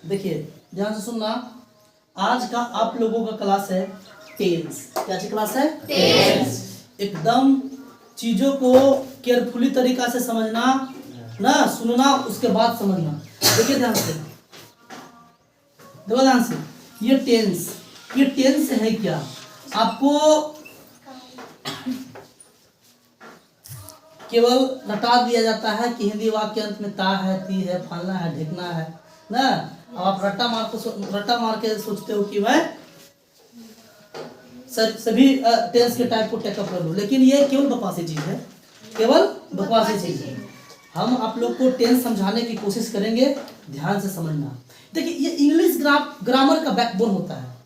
देखिए ध्यान से सुनना, आज का आप लोगों का क्लास है टेंस। क्या क्लास है? टेंस। एकदम चीजों को केयरफुली तरीका से समझना ना, सुनना उसके बाद समझना। देखिए ध्यान से, देखो ध्यान से, ये टेंस है क्या? आपको केवल रटा दिया जाता है कि हिंदी वाक्य अंत में ता है, ती है, फलना है, ढेकना है ना। अब आप रट्टा मार के सोचते हो कि मैं सभी टेंस के टाइप को टेकअप कर लूं, लेकिन ये केवल बकवासी चीज है, केवल बकवासी चीज है। हम आप लोग को टेंस समझाने की कोशिश करेंगे, ध्यान से समझना। देखिए ये इंग्लिश ग्रामर का बैकबोन होता है,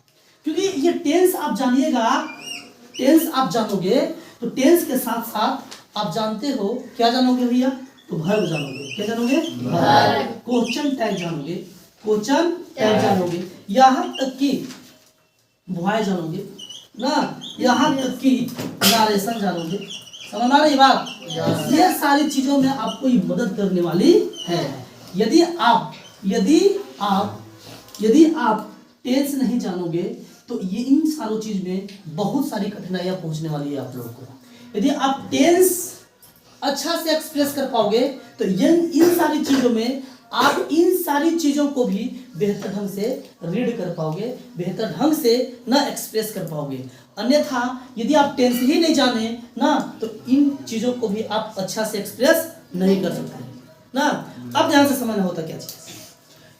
क्योंकि ये टेंस आप जानिएगा, टेंस आप जानोगे तो टेंस के साथ साथ आप जानते हो क्या जानोगे भैया? तो वर्ब जानोगे। क्या जानोगे? वर्ब। क्वेश्चन टैग जानोगे, क्वेश्चन टैग जानोगे, यहाँ तक कि वॉय जानोगे ना, यहाँ तक कि नरेशन जानोगे। समझ आ रही बात? ये सारी चीजों में आपको ये मदद करने वाली है। यदि आप टेंस नहीं जानोगे तो ये इन सारों चीज में बहुत सारी कठिनाइयां पहुंचने वाली है आप लोगों को। यदि आप टेंस अच्छा से एक्सप्रेस कर पाओगे तो इन सारी चीजों में आप इन सारी चीजों को भी बेहतर ढंग से रीड कर पाओगे, बेहतर ढंग से ना एक्सप्रेस कर पाओगे। अन्यथा यदि आप टेंस ही नहीं जाने ना तो इन चीजों को भी आप अच्छा से एक्सप्रेस नहीं कर सकते ना। अब ध्यान से समझना होता क्या चीज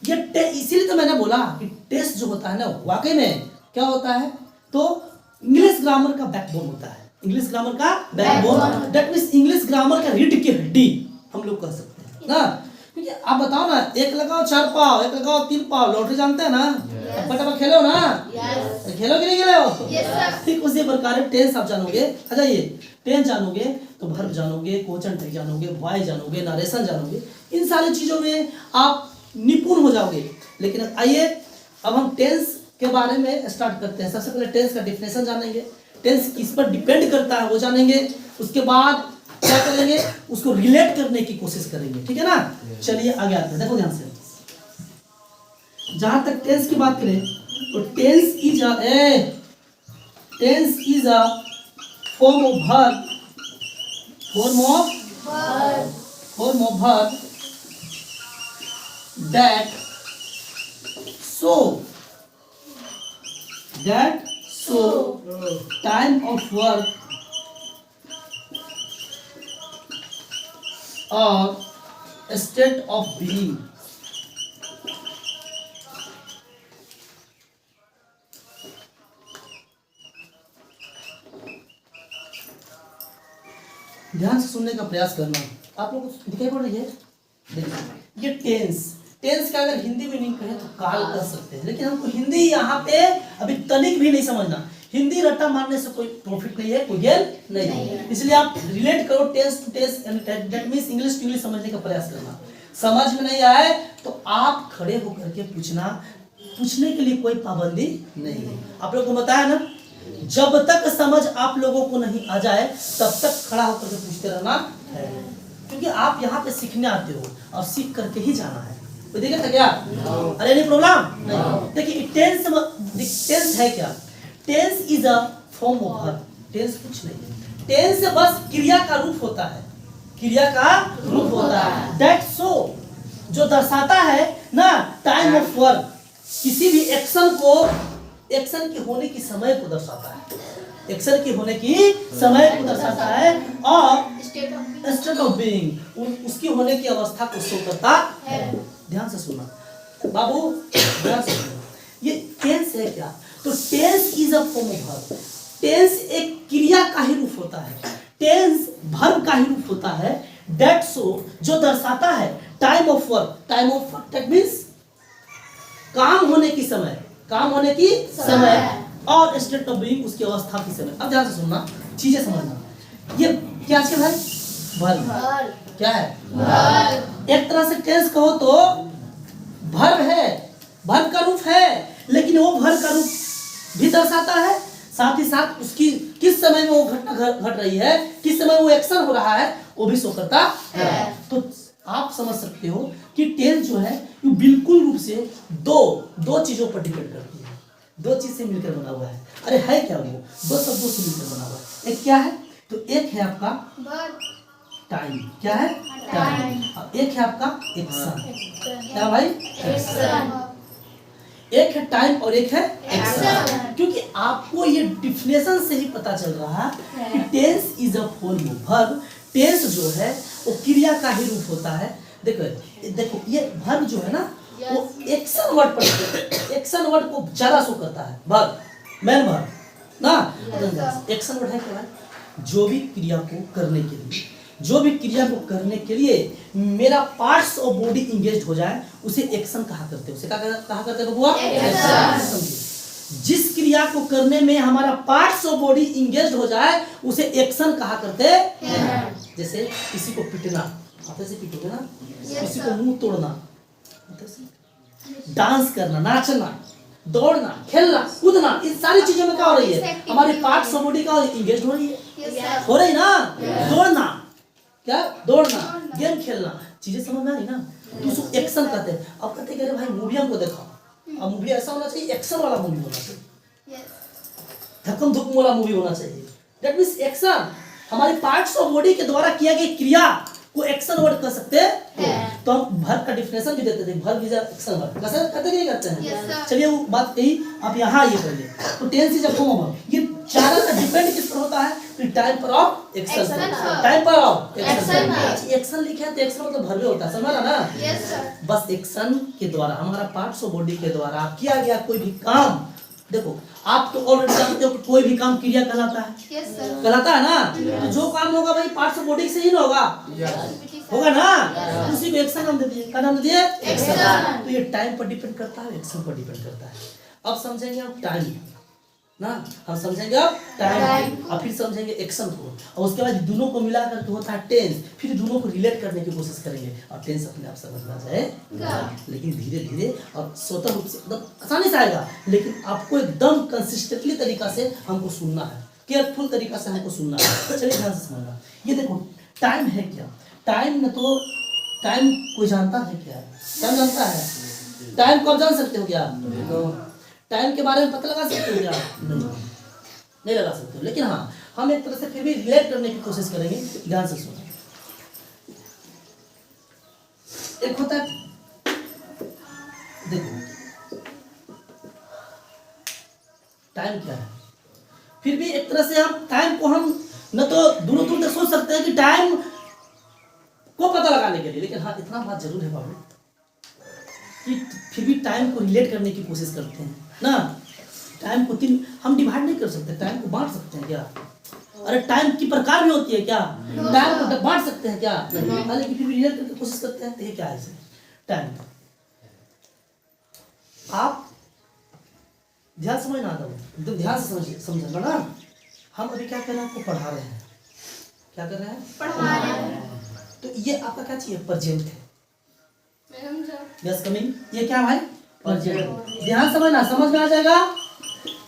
ये, इसीलिए तो मैंने बोला कि टेस्ट जो होता है ना वाकई में क्या होता है, तो इंग्लिश ग्रामर का बैकबोन होता है। इंग्लिश ग्रामर का backbone, that means English grammar का रीढ़ की हड्डी हम लोग कह सकते हैं ना। क्योंकि आप बताओ ना, एक लगाओ 4 पाव, एक लगाओ 3 पाव, लॉटरी जानते हैं ना? पटापट खेलो ना? खेलो कि नहीं खेलो? ठीक उसी प्रकार टेंस आप जानोगे। अच्छा ये टेंस जानोगे तो वर्ब जानोगे, क्वेश्चन टैग जानोगे, वॉय जानोगे, नरेशन जानोगे, इन सारी चीजों में आप निपुण हो जाओगे। लेकिन आइए अब हम टेंस के बारे में स्टार्ट करते हैं। सबसे पहले टेंस का डिफिनेशन जानेंगे, टेंस किस पर डिपेंड करता है वो जानेंगे, उसके बाद क्या करेंगे, उसको रिलेट करने की कोशिश करेंगे। ठीक है ना? चलिए आगे आते हैं। देखो ध्यान से, जहां तक टेंस की बात करें तो tense is a form of verb, form of verb that show time of work or state of being। ध्यान से सुनने का प्रयास करना। आप लोग को दिखाई पड़ रही है? देखिए ये टेंस का अगर हिंदी में नहीं कहे तो काल कर सकते हैं, लेकिन हमको हिंदी यहाँ पे अभी तनिक भी नहीं समझना। हिंदी रट्टा मारने से कोई प्रॉफिट नहीं है, कोई गेन नहीं है। इसलिए आप रिलेट करो tense to tense, that means English to English समझने का प्रयास करना। समझ में नहीं आए तो आप खड़े होकर के पूछने के लिए कोई पाबंदी नहीं है। आप लोगों को बताया ना, जब तक समझ आप लोगों को नहीं आ जाए तब तक खड़ा होकर के पूछते रहना है, क्योंकि आप यहाँ पे सीखने आते हो और सीख करके ही जाना है। कोई दिक्कत है क्या? अरे नहीं प्रॉब्लम नहीं। देखिए टेंस है क्या? Tense is a form of verb. Tense कुछ नहीं है, टेंस बस क्रिया का रूप होता है, क्रिया का रूप होता है। दैट शो जो दर्शाता है ना टाइम ऑफ वर्क, किसी भी एक्शन के होने की समय को दर्शाता है, एक्शन के होने की समय को दर्शाता है, और स्टेट ऑफ बीइंग उसकी होने की अवस्था को शो करता है। ध्यान से सुनना बाबू, ध्यान से सुनना। ये टेंस है क्या? तो tense is a form of verb. Tense एक क्रिया का ही रूप होता है, टेंस वर्ब का ही रूप होता है। दैट शो जो दर्शाता है time of work, time of work that means काम होने की समय, काम होने की समय, और स्टेट ऑफ बीइंग उसकी अवस्था की समय। अब ध्यान से सुनना, चीजें समझना। ये क्या है भाई? वर्ब। क्या है? वर्ब। एक तरह से टेंस कहो तो वर्ब है, वर्ब का रूप है, लेकिन वो वर्ब का रूप भी दर्शाता है, साथ ही साथ उसकी किस समय में वो घटना घट रही है, किस समय वो एक्शन हो रहा है, वो भी शो करता है। तो आप समझ सकते हो कि टेंस जो है ये बिल्कुल रूप से दो चीजों पर डिपेंड करती है, दो चीज से मिलकर बना हुआ है। अरे है क्या वो? दो शब्दों से मिलकर बना हुआ है। एक क्या है? तो एक है आपका टाइम। क्या है? टाइम। और एक है आपका एक्शन। क्या भाई? एक्शन। एक है टाइम और एक है एक्शन। क्योंकि आपको ये डिफिनेशन से ही पता चल रहा है कि tense is a form of verb. Tense जो है वो क्रिया का ही रूप होता है। देखो ये वर्ब जो है ना वो एक्शन वर्ड पर, एक्शन वर्ड को ज्यादा शो करता है। वर्ब, मेन वर्ब ना, एक्शन वर्ड है क्या? जो भी क्रिया को करने के लिए, जो भी क्रिया को करने के लिए मेरा पार्ट्स ऑफ बॉडी इंगेज हो जाए उसे एक्शन कहा करते हैं। उसे कहा करते हैं बबुआ? एक्शन। जिस क्रिया को करने में हमारा पार्ट्स ऑफ बॉडी इंगेज हो जाए उसे एक्शन कहा करते हैं। जैसे किसी को पीटना, हाथ से पीटोगे ना, किसी को मुंह तोड़ना, डांस करना, नाचना, दौड़ना, खेलना, कूदना, इन सारी चीजों में क्या हो रही है? हमारी पार्ट्स ऑफ बॉडी का इंगेज हो रही है। हो रही ना? दौड़ना, क्या? दौड़ना, गेम खेलना, चीजें समझ में आ रही ना? तो उसको एक्शन कहते हैं। अब कहते हैं भाई मूवी हमको दिखाओ, अब मूवी ऐसा होना चाहिए, एक्शन वाला मूवी होना चाहिए, धक्कम धुक्कम वाला मूवी होना चाहिए। That means action. हमारे पार्ट्स ऑफ बॉडी के द्वारा किया गया क्रिया को एक्शन वर्ड कह सकते हैं। तो हम वर्ब का डिफिनेशन भी देते थे, वर्ब इज एक्शन वर्ड। कैसे कहते कि नहीं कहते हैं? चलिए वो बात कही आप यहाँ ये करिए। तो tense is a form of, ये चारों का डिपेंड किस पर होता है? फिर टाइम पर ऑफ एक्शन, टाइम पर ऑफ एक्शन। एक्शन लिखे हैं तो एक्शन मतलब वर्ब होता है, समझ रहा ना? बस एक्शन के द्वारा हमारा पार्ट्स ऑफ बॉडी के द्वारा किया गया कोई भी काम, देखो आप तो ऑलरेडी जानते हो कि कोई भी काम क्रिया कहलाता है। कहलाता है ना? तो जो काम होगा भाई पार्ट्स ऑफ बॉडी से ही ना होगा, होगा ना? उसी को एक्शन नाम दे दिए। क्या नाम दे दिए? एक्शन। तो ये टाइम पर डिपेंड करता है, एक्शन पर डिपेंड करता है। अब समझेंगे आप टाइम ना, हम समझेंगे अब टाइम, और फिर समझेंगे एक्शन को, और उसके बाद दोनों को मिला करके होता है टेंस। फिर दोनों को रिलेट करने की कोशिश करेंगे और टेंस अपने आप समझ में आ जाएगा, लेकिन धीरे धीरे और स्वतः रूप से एकदम आसानी से आएगा। लेकिन आपको एकदम कंसिस्टेंटली तरीका से हमको सुनना है, केयरफुल तरीका से हमको सुनना है। चलिए ध्यान से समझना। ये देखो टाइम है क्या? टाइम न तो टाइम कोई जानता है क्या? टाइम जानता है? टाइम को आप जान सकते हो क्या? टाइम के बारे में पता लगा सकते हो क्या? नहीं लगा सकते हो। लेकिन हाँ, हम एक तरह से फिर भी रिलेट करने की कोशिश करेंगे। ध्यान से सुनो। एक होता है, देखो टाइम क्या है, फिर भी एक तरह से हम टाइम को हम न तो दूर दूर तक सोच सकते हैं कि टाइम को पता लगाने के लिए, लेकिन हाँ इतना बात जरूर है बाबू कि फिर भी टाइम को रिलेट करने की कोशिश करते हैं ना। टाइम को तीन हम डिवाइड नहीं कर सकते, टाइम को बांट सकते हैं क्या? अरे टाइम की प्रकार भी होती है क्या? टाइम को बांट सकते हैं क्या? नहीं। लेकिन फिर भी रिलेट करने की कोशिश करते हैं। तो ये क्या है? टाइम आप ध्यान समझना आता है, एकदम ध्यान से समझना ना। हम अभी क्या कर रहे हैं? आपको पढ़ा रहे हैं। क्या कर रहे हैं? पढ़ा रहे हैं। तो ये आपका क्या चाहिए? प्रेजेंट है। Yes coming. ये क्या भाई? प्रेजेंट। ध्यान समझना, समझ में आ जाएगा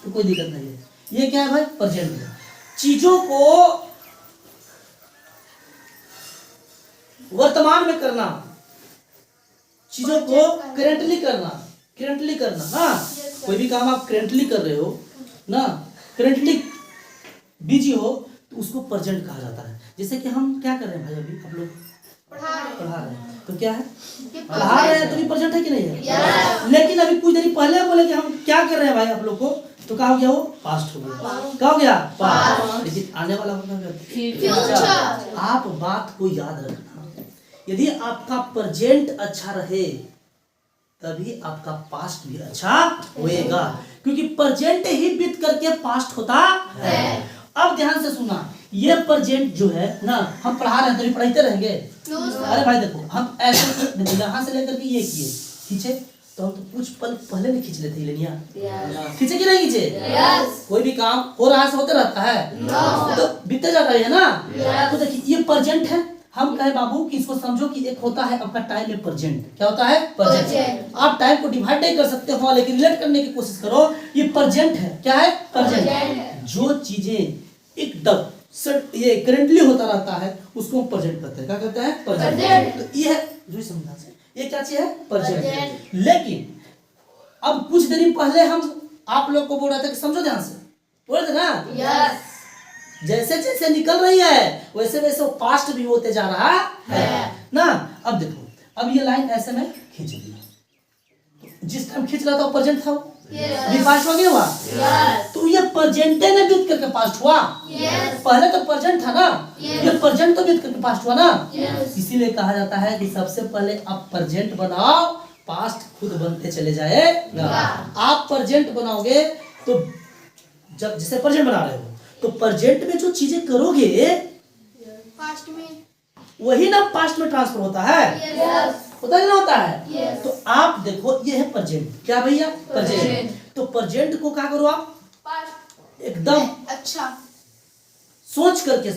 तो कोई दिक्कत नहीं है। ये क्या है भाई? प्रेजेंट है। चीजों को वर्तमान में करना, चीजों को करेंटली करना, करेंटली करना ना। कोई भी काम आप करेंटली कर रहे हो ना, करेंटली बिजी हो तो उसको प्रेजेंट कहा जाता है। जैसे कि हम क्या कर रहे हैं भाई? अभी आप लोग पढ़ा रहे हैं तो क्या है? पढ़ा रहे हैं तो भी प्रेजेंट है कि नहीं है? लेकिन अभी कुछ देर पहले बोले कि हम क्या कर रहे हैं भाई आप लोग को, तो क्या हो गया? वो पास्ट हो गया। क्या हो गया? पास्ट। लेकिन आने वाला होगा फ्यूचर। आप बात को याद रखना, यदि आपका प्रेजेंट अच्छा रहे तभी आपका पास्ट भी अच्छा होएगा, क्योंकि प्रेजेंट ही बीत करके पास्ट होता है। अब ध्यान से सुना, ये प्रेजेंट जो है ना, हम पढ़ा रहे हैं तो भी पढ़ाते रहेंगे। अरे भाई देखो, हम ऐसे यहाँ से लेकर के ये किए, खींचे तो हम तो कुछ पल पहले नहीं खींच लेते लेनिया, खींचे कि नहीं खींचे? कोई भी काम हो रहा है होते रहता है तो बीते जाता है ना। तो देखिए ये प्रेजेंट है। हम कहे बाबू कि इसको समझो कि एक होता है आपका टाइम में प्रेजेंट। क्या होता है? प्रेजेंट। आप टाइम को डिवाइड नहीं कर सकते हो, लेकिन रिलेट करने की कोशिश करो। ये प्रेजेंट है। क्या है? प्रेजेंट। जो चीजें एकदम ये करेंटली होता रहता है उसको हम प्रेजेंट कहते हैं। क्या कहते हैं? प्रेजेंट। तो ये है जो समझा से ये क्या चीज है? प्रेजेंट। लेकिन अब कुछ देर पहले हम आप लोग को बोल रहे थे कि समझो ध्यान से, बोल रहे थे ना? यस। जैसे जैसे निकल रही है वैसे वैसे वो पास्ट भी होते जा रहा है ना। अब देखो, अब ये लाइन ऐसे में खींच दी, जिस टाइम खींच रहा था वो प्रेजेंट था, अभी पास्ट हो गया हुआ। तो ये प्रेजेंटे ने बीत करके पास्ट हुआ। पहले तो प्रेजेंट था ना, ये प्रेजेंट तो बीत करके पास्ट हुआ ना। इसीलिए कहा जाता है कि सबसे पहले आप प्रेजेंट बनाओ, पास्ट खुद बनते चले जाएगा। आप प्रेजेंट बनाओगे तो जब जैसे प्रेजेंट बना रहे हो तो प्रेजेंट में जो चीजें करोगे पास्ट में वही ना पास्ट में ट्रांसफर होता है। होता है ना? होता है। तो आप देखो ये है प्रेजेंट। क्या भैया? प्रेजेंट। तो प्रेजेंट को क्या करो आप? पास्ट एकदम अच्छा सोच करके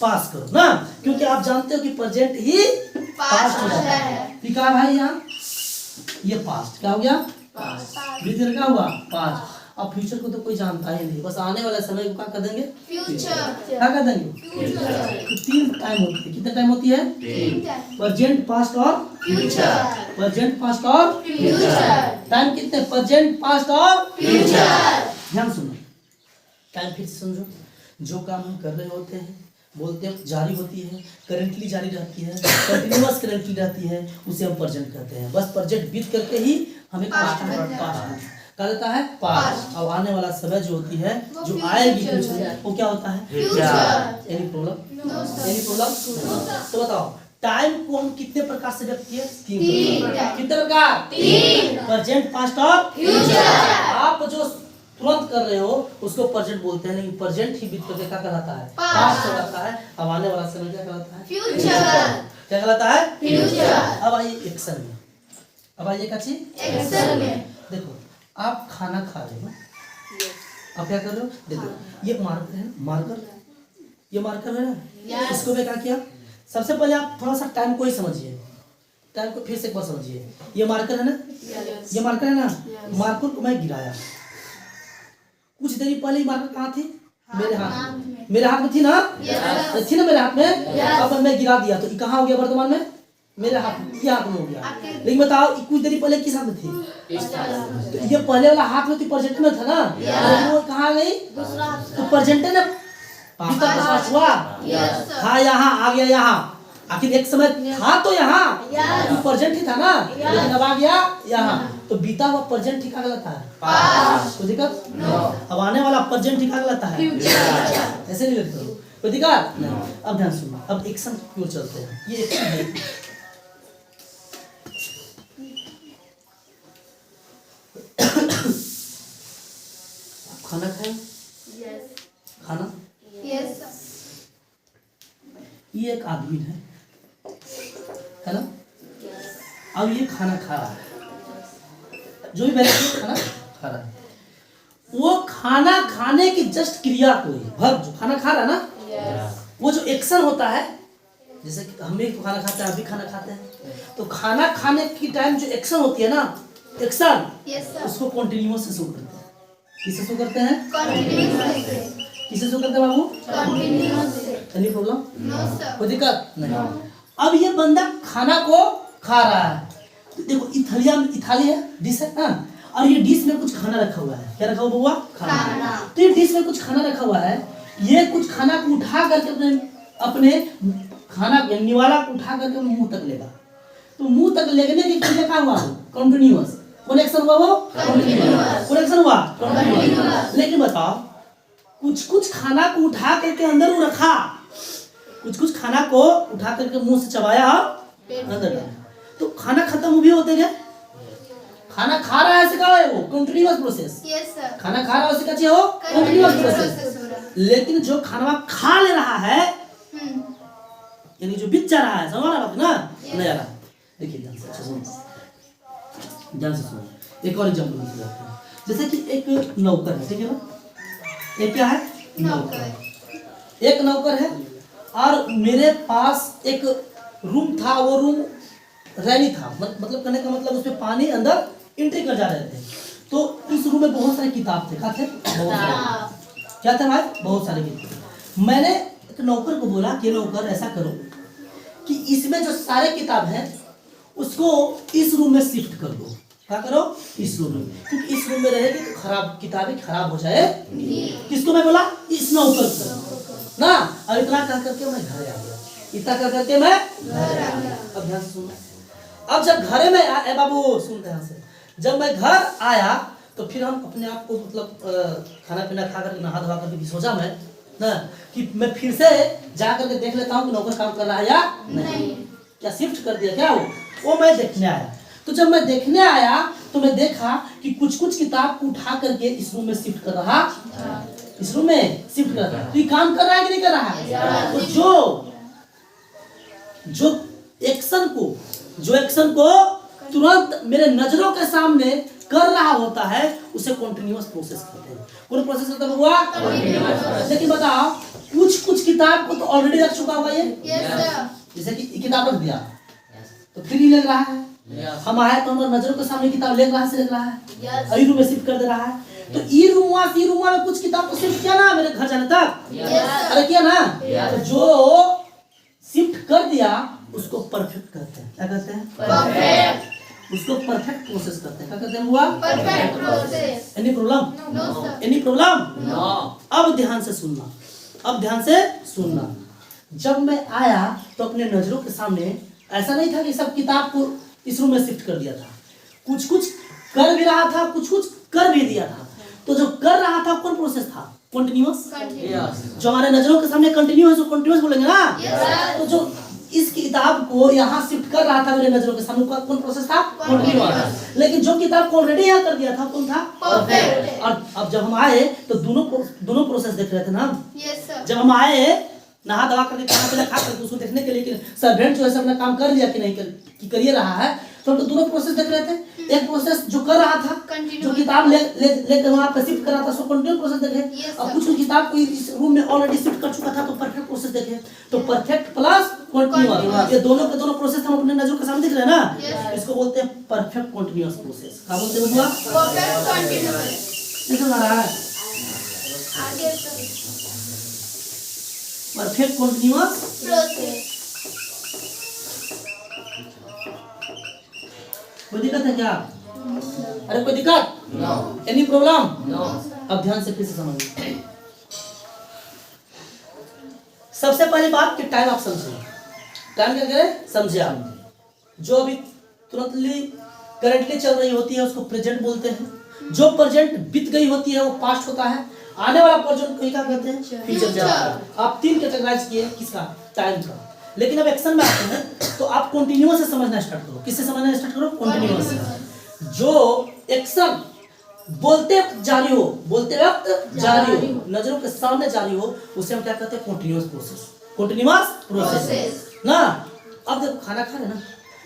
पास करो ना, क्योंकि आप जानते हो कि प्रेजेंट ही पास्ट हो जाता है। ठीक है भाई, यहाँ ये पास्ट क्या हो गया? पास्ट फ्यूचर क्या हुआ? पास्ट। अब फ्यूचर को तो कोई जानता ही नहीं, बस आने वाला समय को क्या कर देंगे? फ्यूचर क्या कर देंगे? तो 3 टाइम होती है। कितने टाइम होती है? प्रेजेंट, पास्ट और फ्यूचर प्रेजेंट, पास्ट और फ्यूचर टाइम कितने? प्रेजेंट, पास्ट और फ्यूचर। ध्यान सुनो, टाइम फिर से समझो। जो काम हम कर रहे होते हैं बोलते हैं जारी होती है, करेंटली जारी रहती है, कंटिन्यूअस करेंटली रहती है, उसे हम प्रेजेंट कहते हैं। बस प्रेजेंट बीत करके ही हमें पास्ट कहा जाता है पास्ट। अब आने वाला समय जो होती है जो आएगी फ्यूचर वो क्या होता है? Future. Any problem? Any problem? तो बताओ टाइम को हम कितने प्रकार से व्यक्त किए? 3 प्रकार। कितने प्रकार? 3। प्रेजेंट, पास्ट और फ्यूचर। आप जो तुरंत कर रहे हो उसको प्रेजेंट बोलते हैं, लेकिन प्रेजेंट ही बीत करके क्या कहलाता है? पास्ट कहलाता है। अब आने वाला समय क्या कहलाता है? फ्यूचर। क्या कहलाता है? फ्यूचर। अब आइए एक्शन में। अब आइए क्या चीज? एक्शन में। देखो आप खाना खा रहे हो, आप क्या कर रहे हो? देखो ये मार्कर है ना, मार्कर, ये मार्कर है ना। इसको मैं क्या किया? सबसे पहले आप थोड़ा सा टाइम को ही समझिए, टाइम को फिर से एक बार समझिए। ये मार्कर है ना, ये मार्कर है ना। मार्कर को मैं गिराया, कुछ देर पहले मार्कर कहाँ थी? मेरे हाथ में। मेरे हाथ में थी ना? थी ना मेरे हाथ में। अब मैं गिरा दिया तो कहाँ हो गया वर्तमान में? मेरे हाथ में, ये हाथ में हो गया। लेकिन बताओ कुछ देर पहले किस हाथ में थी? तो ये पहले वाला हाथ में थी, प्रेजेंट में था ना, तो वो कहाँ गई? तो प्रेजेंट है ना, पास्ट हुआ। हाँ यहाँ आ गया, यहाँ आखिर एक समय था तो यहाँ प्रेजेंट ही था ना, लेकिन अब आ गया यहाँ। तो बीता हुआ प्रेजेंट ठीक लगता है, कोई दिक्कत? अब आने वाला प्रेजेंट ठीक लगता है, ऐसे नहीं लगता कोई दिक्कत नहीं। अब ध्यान सुनो, अब एक्शन की ओर चलते हैं। ये एक्शन है, खाना खाए? खाना, ये एक आदमी है ना? अब ये खाना खा रहा है, जो भी व्यक्ति खाना खा रहा है, वो खाना खाने की जस्ट क्रिया को ही भर, जो खाना खा रहा है ना, वो जो एक्शन होता है, जैसे कि हम भी खाना खाते हैं, आप भी खाना खाते हैं, तो खाना खाने की टाइम जो एक्शन होती है ना, एक्शन, उसको कंटिन्यूअस से शुरू करते हैं। किससे शुरू करते हैं? किससे शुरू करते हैं बाबू? Any problem? कोई दिक्कत नहीं। अब ये बंदा खाना को खा रहा है, तो देखो थाली है, डिश है ना, और ये डिश में कुछ खाना रखा हुआ है। क्या रखा हुआ बुआ? खाना। तो ये डिश में कुछ खाना रखा हुआ है, ये कुछ खाना को उठा करके अपने खाना निवाला को उठा करके मुंह तक लेगा। तो मुंह तक लेने की क्रिया क्या हुआ? कंटिन्यूअस। कनेक्शन हुआ, वो कनेक्शन हुआ कंटिन्यूअस। लेकिन बताओ कुछ खाना को उठा करके अंदर वो रखा, कुछ खाना को उठा करके मुंह से चबाया अंदर डाला, तो खाना खत्म भी होते गए। खाना खा रहा है ऐसे क्या है? वो कंटिन्यूअस प्रोसेस। खाना खा रहा है ऐसे क्या हो? Continuous process. लेकिन जो खाना खा ले रहा है, यानी जो बीत जा रहा है, समझ रहा है ना? नहीं आ रहा। देखिए ध्यान से सुनो, एक और एग्जांपल लेते हैं। जैसे कि एक नौकर है, ठीक है ना? एक क्या है? नौकर। एक नौकर है और मेरे पास एक रूम था, वो रूम रैली था, मतलब कहने का मतलब उसमें पानी अंदर एंट्री कर जा रहे थे। तो इस रूम में बहुत सारे किताब थे। क्या थे? बहुत सारे। क्या थे भाई? बहुत सारे किताब। मैंने एक नौकर को बोला कि नौकर ऐसा करो कि इसमें जो सारे किताब हैं उसको इस रूम में शिफ्ट कर दो। क्या करो? इस रूम में, क्योंकि इस रूम में रहेगी तो खराब किताबें खराब हो जाए। किसको मैं बोला? इस नौकर को ना। और इतना कर करके मैं घर आ गया, इतना कर करके मैं घर आ गया। अब ध्यान से सुनना। अब जब घर में आया बाबू, सुन ध्यान से, जब मैं घर आया तो फिर हम अपने आप को मतलब खाना पीना खा करके नहा धोवा करके भी सोचा मैं ना कि मैं फिर से जा करके देख लेता हूँ कि नौकर काम कर रहा है या नहीं, क्या शिफ्ट कर दिया क्या वो मैं देखने आया। तो जब मैं देखने आया तो मैं देखा कि कुछ कुछ किताब को उठा करके इस रूम में शिफ्ट कर रहा, इस रूम में शिफ्ट कर रहा। तो ये काम कर रहा है कि नहीं कर रहा है? तो जो एक्शन को तुरंत मेरे नजरों के सामने कर रहा होता है उसे कंटिन्यूअस प्रोसेस कहते हैं। कौन प्रोसेस कहते हैं हुआ? लेकिन बताओ कुछ किताब को तो ऑलरेडी रख चुका हुआ ये, जैसे कि किताब रख दिया तो फिर ही लग रहा है। हम आए तो हमारे नजरों के सामने किताब ले रहा है, अभी रूम में शिफ्ट कर दे रहा है। तो ई रूम में कुछ किताब को शिफ्ट किया ना मेरे घर जाने तक, अरे किया ना। तो जो शिफ्ट कर दिया उसको परफेक्ट कहते हैं। क्या कहते हैं? परफेक्ट। उसको परफेक्ट प्रोसेस करते हैं। क्या कहते हैं हुआ? Perfect process. Any problem? No. Any problem? No. अब ध्यान से सुनना, अब ध्यान से सुनना। जब मैं आया तो अपने नजरों के सामने ऐसा नहीं था कि सब किताब को इस रूम में शिफ्ट कर दिया था, कुछ कुछ कर भी रहा था, कुछ कुछ कर भी दिया था। तो जो कर रहा था कौन प्रोसेस था? कंटिन्यूअस। जो हमारे नजरों के सामने कंटिन्यूअस, कंटिन्यूअस बोलेंगे ना। तो जो इस किताब को यहाँ शिफ्ट कर रहा था मेरे नजरों के सामने कौन प्रोसेस था? कंटिन्यूअस। लेकिन जो किताब को ऑलरेडी यहाँ कर दिया था कौन था? परफेक्ट। और अब जब हम आए तो दोनों प्रोसेस देख रहे थे ना। जब हम आए नहा दवा करके खाना पीना खा करके उसको देखने के लिए कि सर्वेंट जो है अपना काम कर लिया कि नहीं कि करिए रहा है, तो हम तो दोनों प्रोसेस देख रहे थे। एक प्रोसेस जो कर रहा था, जो किताब लेकर वहाँ पे शिफ्ट कर रहा था, उसको कंटिन्यू प्रोसेस देखे। और कुछ किताब को इस रूम में ऑलरेडी शिफ्ट कर चुका था तो परफेक्ट प्रोसेस देखे। तो परफेक्ट प्लस कंटिन्यूअस, ये दोनों के दोनों प्रोसेस हम अपने नजरों के सामने देख रहे हैं ना। इसको बोलते हैं परफेक्ट कंटिन्यूअस प्रोसेस। क्या बोलते हैं बबुआ? Perfect continuous. कैसे आ रहा है? Perfect continuous process. कोई दिक्कत है क्या? अरे कोई दिक्कत? नो। Any problem? नो। अब ध्यान से फिर से समझिए। सबसे पहली बात कि टाइम आप समझिए। टाइम क्या करें? समझिए आप। जो अभी तुरंतली करंटली चल रही होती है उसको प्रेजेंट बोलते हैं। जो प्रेजेंट बीत गई होती है वो पास्ट होता है। आने वाला प्रेजेंट को क्या कहते हैं? फ्यूचर। आप तीन कैटेगराइज किए किसका? टाइम का। लेकिन अब एक्शन में आते हैं तो आप कंटिन्यूअस से समझना स्टार्ट करो। किससे समझना स्टार्ट करो? कंटिन्यूअस से। जो एक्शन बोलते जारी हो, बोलते वक्त जारी हो, नजरों के सामने जारी हो, उसे हम क्या कहते हैं? Continuous process. कंटिन्यूअस प्रोसेस ना। अब देखो खाना खा रहे हैं ना,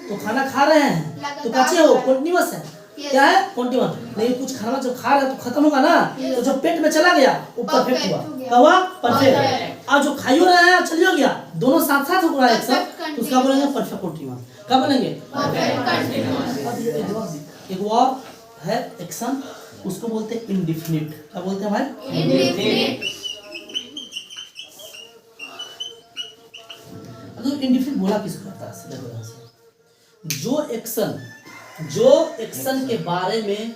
तो खाना खा रहे हैं तो कैसे हो? कंटिन्यूअस है। क्या है? कंटिन्यूअस। लेकिन कुछ खाना जब खा रहे हैं तो खत्म होगा ना, तो जब पेट में चला गया वो परफेक्ट हुआ। क्या हुआ? परफेक्ट। और जो खाइयो रहे हैं चलियो गया, दोनों साथ साथ हो रहा है एक्शन, तो उसका बोलेंगे परफेक्ट कंटिन्यूअस। क्या बोलेंगे? Perfect continuous. एक और है एक्शन, उसको बोलते हैं इंडेफिनिट। क्या बोलते हैं भाई? इंडेफिनिट। अगर इंडेफिनिट बोला किसको करता है? जो एक्शन के बारे में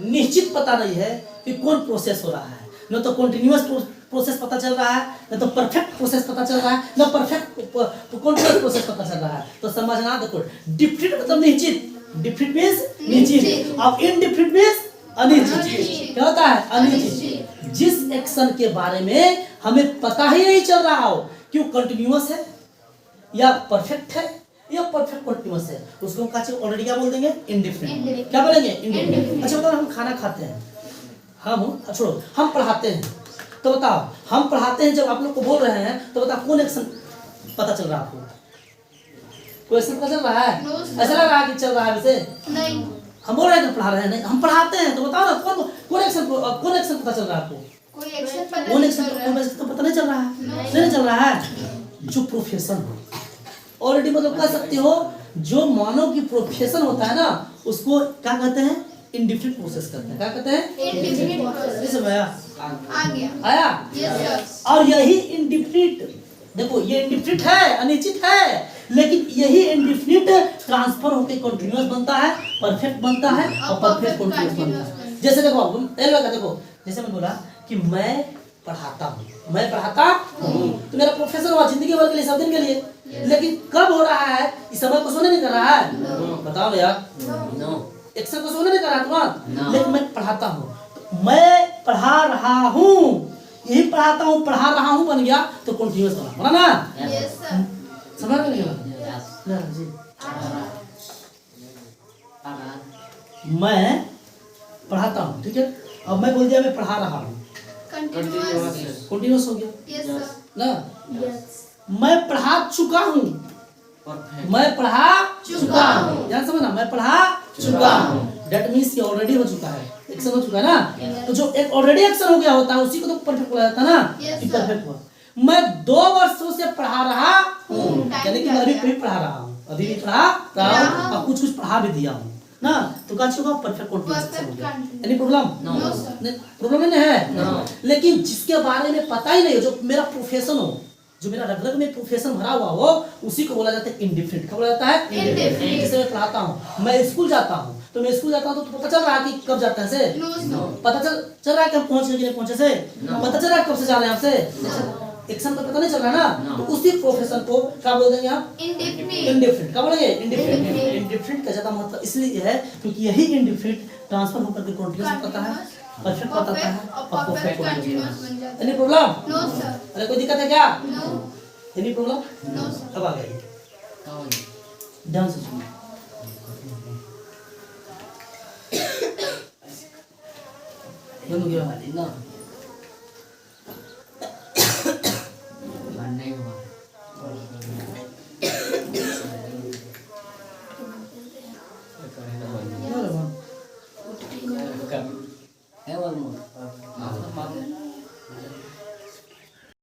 निश्चित पता नहीं है कि कौन प्रोसेस हो रहा है। न तो कंटिन्यूअस प्रोसेस पता चल रहा है, न तो परफेक्ट प्रोसेस पता चल रहा है, न परफेक्ट कंटिन्यूअस प्रोसेस पता चल रहा है। तो समझना देखो, डिफिनिट मतलब निश्चित, डिफिनिट मींस निश्चित, और इनडिफिनिट मींस अनिश्चित। क्या होता है? अनिश्चित। जिस एक्शन के बारे में हमें पता ही नहीं चल रहा हो कि वो कंटिन्यूअस है या परफेक्ट है या परफेक्ट कंटिन्यूअस है, उसको हम ऑलरेडी क्या बोल देंगे? इंडेफिनिट। क्या बोलेंगे? इंडेफिनिट। अच्छा बताओ, हम खाना खाते हैं, छोड़ो, हम पढ़ाते हैं, तो बताओ हम पढ़ाते हैं, जब आप लोग को बोल रहे हैं तो बताओ कौन एक्शन पता चल रहा है आपको? कोई एक्शन पता चल रहा है? ऐसा लग रहा है कि चल रहा है वैसे नहीं। हम बोल रहे हैं कि पढ़ा रहे हैं, नहीं हम पढ़ाते हैं, तो बताओ ना कौन एक्शन पता चल रहा है आपको? कोई एक्शन तो पता नहीं चल रहा है। नहीं चल रहा है। जो प्रोफेशन हो ऑलरेडी, मतलब कह सकते हो जो मानव की प्रोफेशन होता है ना, उसको क्या कहते हैं? इंडिफिनिट प्रोसेस करते हैं। क्या कहते हैं? Indefinite process. नहीं समझ आया? आ गया। आया? Yes, sir. और यही इंडिफिनिट, देखो ये इंडिफिनिट है, अनिश्चित है, लेकिन यही इंडिफिनिट ट्रांसफर होकर कंटीन्यूअस बनता है, परफेक्ट बनता है और परफेक्ट कंटीन्यूअस बनता है। जैसे देखो एलवा का देखो, जैसे मैं बोला कि मैं पढ़ाता हूँ, मैं पढ़ाता हूँ, तो मेरा प्रोफेसर हुआ जिंदगी भर के लिए, सब दिन के लिए। लेकिन कब हो रहा है? इस समय को सोने नहीं कर रहा है, बताओ यार, एक्शन को सोने नहीं कर रहा है तुम्हारा, लेकिन मैं पढ़ाता हूँ, तो मैं पढ़ा रहा हूँ, यही पढ़ाता हूँ, पढ़ा रहा हूँ बन गया तो कंटिन्यूअस बना ना? Yes, sir. समझ में नहीं आया? ना जी, मैं पढ़ाता हूँ, ठीक है, अब मैं बोल दिया मैं पढ़ा रहा हूँ, Continuous. कंटिन्यूअस हो गया Yes, sir. ना? Yes. मैं पढ़ा चुका हूँ, मैं पढ़ा चुका हूँ, ध्यान समझना, मैं पढ़ा चुका हूँ, डेट मीन्स ये ऑलरेडी हो चुका है, एक्शन हो चुका है ना? तो जो एक ऑलरेडी एक्शन हो गया होता है उसी को तो परफेक्ट बोला जाता है ना? Yes, कि sir. परफेक्ट हुआ। मैं 2 वर्षों से पढ़ा रहा हूँ, यानी कि मैं अभी भी पढ़ा रहा हूँ, अभी भी पढ़ा रहा हूँ और कुछ कुछ पढ़ा भी दिया हूँ ना, तो क्या चुका? परफेक्ट कंटीन्यूअस हो गया। Any problem? No, sir. Problem नहीं है। लेकिन जिसके बारे में पता ही नहीं, जो मेरा प्रोफेशन हो, जो मेरा रग रग में प्रोफेशन भरा हुआ हो, उसी को बोला जाता है इंडिफिनिट। क्या बोला जाता है? Indifferent. जैसे मैं पढ़ाता हूँ, मैं स्कूल जाता हूँ, तो मैं स्कूल जाता हूँ तो पता चल रहा है कि कब जाता है से? No, sir. पता चल रहा है कि हम पहुंच गए कि नहीं पहुंचे से? पता चल रहा है कब से जा रहे हैं आपसे? एक्शन का पता नहीं चल रहा है ना? तो उसी प्रोफेशन को क्या बोल देंगे आप? Indefinite. इंडिफिनिट। क्या बोलेंगे? इंडिफिनिट। Indifferent. इंडिफिनिट का ज्यादा महत्व इसलिए है क्योंकि यही इंडिफिनिट ट्रांसफर होकर के कंटीन्यूअस होता है, परफेक्ट होता है और परफेक्ट continuous बन जाता है। Any problem? No, sir. अरे कोई दिक्कत है क्या? No. Any problem? No, sir. अब आ गई, ध्यान से सुनो। बंद हो गया?